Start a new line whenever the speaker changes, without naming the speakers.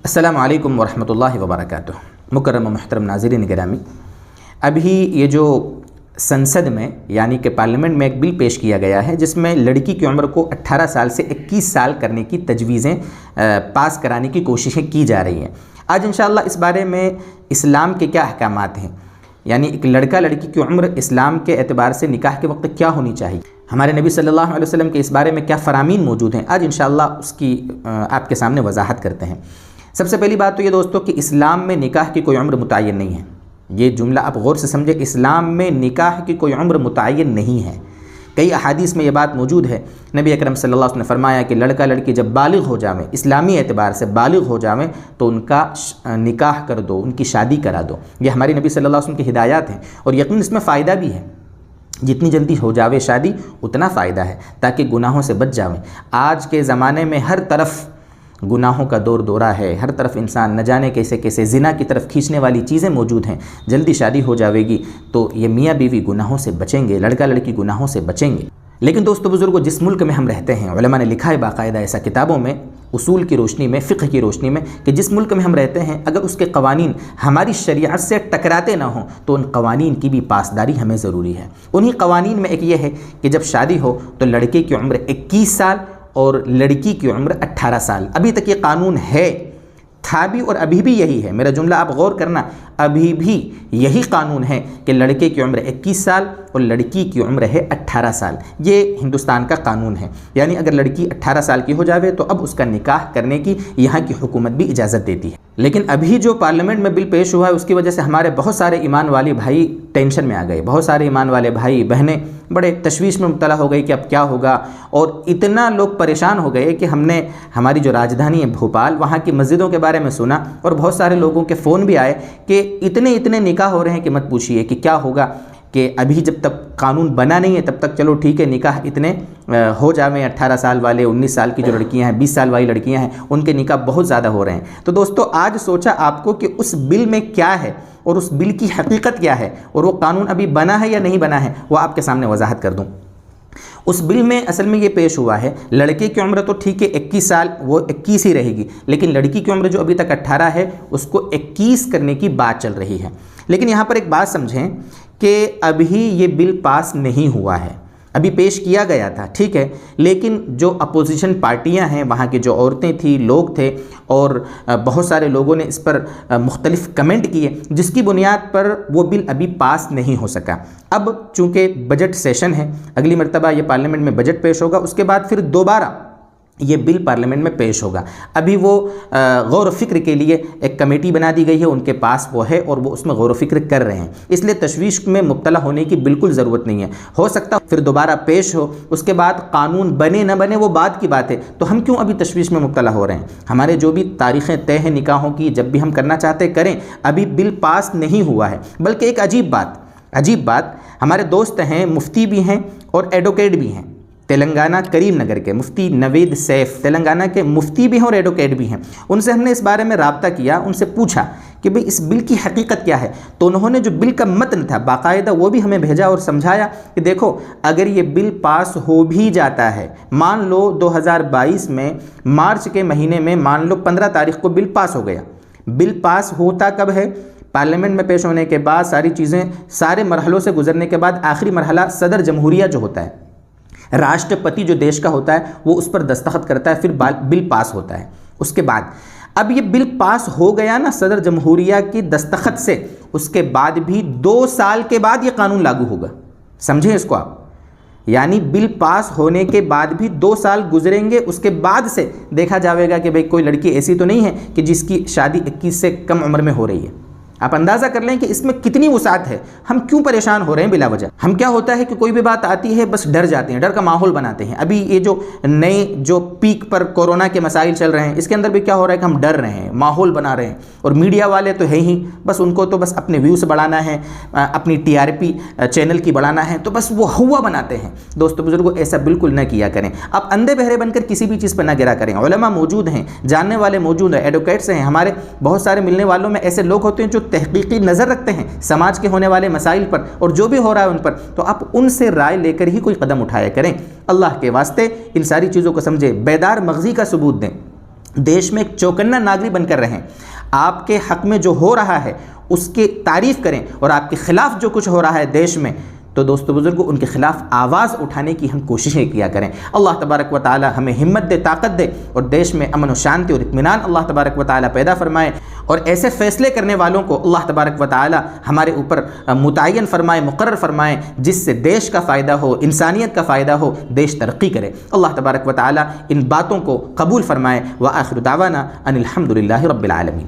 السلام علیکم ورحمۃ اللہ وبرکاتہ۔ مکرم و محترم ناظرین گرامی، ابھی یہ جو سنسد میں یعنی کہ پارلیمنٹ میں ایک بل پیش کیا گیا ہے جس میں لڑکی کی عمر کو 18 سال سے 21 سال کرنے کی تجویزیں پاس کرانے کی کوششیں کی جا رہی ہیں۔ آج انشاءاللہ اس بارے میں اسلام کے کیا احکامات ہیں، یعنی ایک لڑکا لڑکی کی عمر اسلام کے اعتبار سے نکاح کے وقت کیا ہونی چاہیے، ہمارے نبی صلی اللہ علیہ وسلم کے اس بارے میں کیا فرامین موجود ہیں، آج انشاءاللہ اس کی آپ کے سامنے وضاحت کرتے ہیں۔ سب سے پہلی بات تو یہ دوستو کہ اسلام میں نکاح کی کوئی عمر متعین نہیں ہے۔ یہ جملہ آپ غور سے سمجھیں، اسلام میں نکاح کی کوئی عمر متعین نہیں ہے۔ کئی احادیث میں یہ بات موجود ہے۔ نبی اکرم صلی اللہ علیہ وسلم نے فرمایا کہ لڑکا لڑکی جب بالغ ہو جاویں، اسلامی اعتبار سے بالغ ہو جاویں تو ان کا نکاح کر دو، ان کی شادی کرا دو۔ یہ ہماری نبی صلی اللہ علیہ وسلم کی ہدایات ہیں اور یقین اس میں فائدہ بھی ہے۔ جتنی جلدی ہو جاوے شادی اتنا فائدہ ہے تاکہ گناہوں سے بچ جاویں۔ آج کے زمانے میں ہر طرف گناہوں کا دور دورہ ہے، ہر طرف انسان نہ جانے کیسے کیسے زنا کی طرف کھینچنے والی چیزیں موجود ہیں۔ جلدی شادی ہو جاوے گی تو یہ میاں بیوی گناہوں سے بچیں گے، لڑکا لڑکی گناہوں سے بچیں گے۔ لیکن دوستو بزرگوں، جس ملک میں ہم رہتے ہیں، علماء نے لکھا ہے باقاعدہ ایسا کتابوں میں، اصول کی روشنی میں، فقہ کی روشنی میں، کہ جس ملک میں ہم رہتے ہیں اگر اس کے قوانین ہماری شریعت سے ٹکراتے نہ ہوں تو ان قوانین کی بھی پاسداری ہمیں ضروری ہے۔ انہی قوانین میں ایک یہ ہے کہ جب شادی ہو تو لڑکے کی عمر 21 سال اور لڑکی کی عمر 18 سال۔ ابھی تک یہ قانون ہے، تھا بھی اور ابھی بھی یہی ہے۔ میرا جملہ آپ غور کرنا، ابھی بھی یہی قانون ہے کہ لڑکے کی عمر 21 سال اور لڑکی کی عمر ہے 18 سال۔ یہ ہندوستان کا قانون ہے، یعنی اگر لڑکی 18 سال کی ہو جاوے تو اب اس کا نکاح کرنے کی یہاں کی حکومت بھی اجازت دیتی ہے۔ لیکن ابھی جو پارلیمنٹ میں بل پیش ہوا ہے اس کی وجہ سے ہمارے بہت سارے ایمان والے بھائی ٹینشن میں آ گئے، بہت سارے ایمان والے بھائی بہنیں بڑے تشویش میں مبتلا ہو گئی کہ اب کیا ہوگا، اور اتنا لوگ پریشان ہو گئے کہ ہم نے ہماری جو راجدھانی ہے بھوپال، وہاں کی مسجدوں کے بارے میں سنا اور بہت سارے لوگوں کے فون بھی آئے کہ اتنے نکاح ہو رہے ہیں کہ مت پوچھئے کہ کیا ہوگا، کہ ابھی جب تک قانون بنا نہیں ہے تب تک چلو ٹھیک ہے نکاح اتنے ہو جاویں، 18 سال والے، 19 سال کی جو لڑکیاں ہیں، 20 سال والی لڑکیاں ہیں، ان کے نکاح بہت زیادہ ہو رہے ہیں۔ تو دوستو آج سوچا آپ کو کہ اس بل میں کیا ہے اور اس بل کی حقیقت کیا ہے اور وہ قانون ابھی بنا ہے یا نہیں بنا ہے، وہ آپ کے سامنے وضاحت کر دوں۔ اس بل میں اصل میں یہ پیش ہوا ہے، لڑکے کی عمر تو ٹھیک ہے 21 سال، وہ 21 ہی رہے گی، لیکن لڑکی کی عمر جو ابھی تک 18 ہے اس کو 21 کرنے کی بات چل رہی ہے۔ لیکن یہاں پر ایک بات سمجھیں کہ ابھی یہ بل پاس نہیں ہوا ہے، ابھی پیش کیا گیا تھا، ٹھیک ہے، لیکن جو اپوزیشن پارٹیاں ہیں، وہاں کی جو عورتیں تھیں، لوگ تھے، اور بہت سارے لوگوں نے اس پر مختلف کمنٹ کیے، جس کی بنیاد پر وہ بل ابھی پاس نہیں ہو سکا۔ اب چونکہ بجٹ سیشن ہے، اگلی مرتبہ یہ پارلیمنٹ میں بجٹ پیش ہوگا، اس کے بعد پھر دوبارہ یہ بل پارلیمنٹ میں پیش ہوگا۔ ابھی وہ غور و فکر کے لیے ایک کمیٹی بنا دی گئی ہے، ان کے پاس وہ ہے اور وہ اس میں غور و فکر کر رہے ہیں، اس لیے تشویش میں مبتلا ہونے کی بالکل ضرورت نہیں ہے۔ ہو سکتا پھر دوبارہ پیش ہو، اس کے بعد قانون بنے نہ بنے وہ بعد کی بات ہے، تو ہم کیوں ابھی تشویش میں مبتلا ہو رہے ہیں؟ ہمارے جو بھی تاریخیں طے ہیں نکاحوں کی، جب بھی ہم کرنا چاہتے کریں، ابھی بل پاس نہیں ہوا ہے۔ بلکہ ایک عجیب بات، ہمارے دوست ہیں، مفتی بھی ہیں اور ایڈوکیٹ بھی ہیں، تلنگانہ کریم نگر کے مفتی نوید سیف تلنگانہ کے مفتی بھی ہیں اور ایڈوکیٹ بھی ہیں۔ ان سے ہم نے اس بارے میں رابطہ کیا، ان سے پوچھا کہ بھئی اس بل کی حقیقت کیا ہے، تو انہوں نے جو بل کا متن تھا باقاعدہ وہ بھی ہمیں بھیجا اور سمجھایا کہ دیکھو اگر یہ بل پاس ہو بھی جاتا ہے، مان لو 2022 میں مارچ کے مہینے میں مان لو 15 تاریخ کو بل پاس ہو گیا، بل پاس ہوتا کب ہے؟ پارلیمنٹ میں پیش ہونے کے بعد، ساری چیزیں سارے مرحلوں سے گزرنے کے بعد، آخری مرحلہ صدر جمہوریہ جو ہوتا ہے، راشٹرپتی جو دیش کا ہوتا ہے، وہ اس پر دستخط کرتا ہے، پھر بل پاس ہوتا ہے۔ اس کے بعد اب یہ بل پاس ہو گیا نا صدر جمہوریہ کی دستخط سے، اس کے بعد بھی 2 سال کے بعد یہ قانون لاگو ہوگا۔ سمجھیں اس کو آپ، یعنی بل پاس ہونے کے بعد بھی 2 سال گزریں گے، اس کے بعد سے دیکھا جاوے گا کہ بھئی کوئی لڑکی ایسی تو نہیں ہے کہ جس کی شادی 21 سے کم عمر میں ہو رہی ہے۔ آپ اندازہ کر لیں کہ اس میں کتنی وسعت ہے، ہم کیوں پریشان ہو رہے ہیں بلا وجہ؟ ہم کیا ہوتا ہے کہ کوئی بھی بات آتی ہے بس ڈر جاتے ہیں، ڈر کا ماحول بناتے ہیں۔ ابھی یہ جو نئے جو پیک پر کورونا کے مسائل چل رہے ہیں، اس کے اندر بھی کیا ہو رہا ہے کہ ہم ڈر رہے ہیں، ماحول بنا رہے ہیں، اور میڈیا والے تو ہے ہی، بس ان کو تو بس اپنے ویوز بڑھانا ہے، اپنی TRP چینل کی بڑھانا ہے، تو بس وہ ہوا بناتے ہیں۔ دوستو بزرگوں ایسا بالکل نہ کیا کریں، آپ اندھے بہرے بن کر کسی بھی چیز پر نہ گرا کریں۔ علماء موجود ہیں، جاننے والے موجود ہیں، ایڈوکیٹس ہیں، ہمارے بہت سارے ملنے والوں میں ایسے لوگ ہوتے ہیں جو تحقیقی نظر رکھتے ہیں سماج کے ہونے والے مسائل پر اور جو بھی ہو رہا ہے ان پر، تو آپ ان سے رائے لے کر ہی کوئی قدم اٹھایا کریں۔ اللہ کے واسطے ان ساری چیزوں کو سمجھے، بیدار مغزی کا ثبوت دیں۔ دیش میں ایک چوکنا ناگری بن کر رہیں، آپ کے حق میں جو ہو رہا ہے اس کی تعریف کریں، اور آپ کے خلاف جو کچھ ہو رہا ہے دیش میں تو دوستو بزرگوں ان کے خلاف آواز اٹھانے کی ہم کوششیں کیا کریں۔ اللہ تبارک و تعالی ہمیں ہمت دے، طاقت دے، اور دیش میں امن و شانتی اور اطمینان اللہ تبارک و تعالی پیدا فرمائے، اور ایسے فیصلے کرنے والوں کو اللہ تبارک و تعالی ہمارے اوپر متعین فرمائے، مقرر فرمائے، جس سے دیش کا فائدہ ہو، انسانیت کا فائدہ ہو، دیش ترقی کرے۔ اللہ تبارک و تعالی ان باتوں کو قبول فرمائے۔ وآخر دعوانا ان الحمد للہ رب العالمین۔